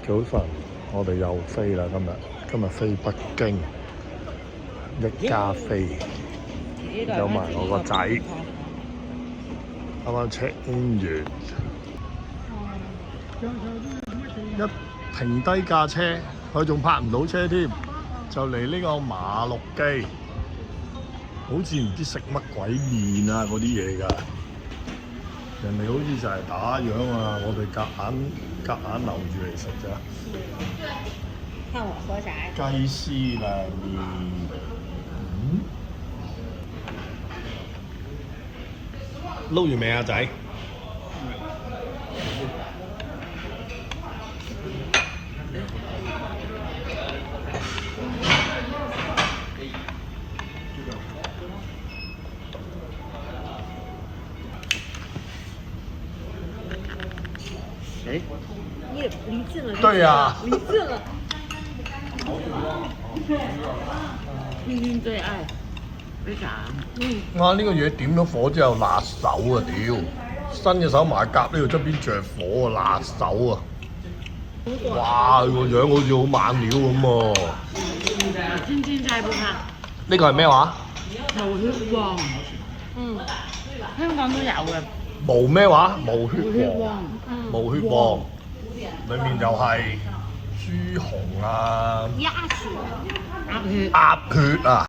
早晨，我哋又飛啦！今日飛北京，一家飛，有埋我個仔，啱啱 check in 完，一停低架車，佢仲泊唔到車添，就嚟呢個馬六基，好似唔知食乜鬼麵啊嗰啲嘢㗎。人哋好似就係打烊啊，我哋夾硬留住嚟食咋。看我喝啥呀？雞絲涼麵，撈完未啊仔？哎，你也离近了。對呀离近了。君君最愛，為啥？哇！呢個嘢點咗火之後辣手啊！屌，伸隻手埋夾呢度側邊着火啊，辣手啊！哇！個樣好似好猛料咁喎。君君齋不怕。呢個係咩話？無血旺。香港都有嘅。無咩話？無血旺。無血旺。無血旺。裡面就係豬紅啊、鴨血。鴨血。鴨血啊！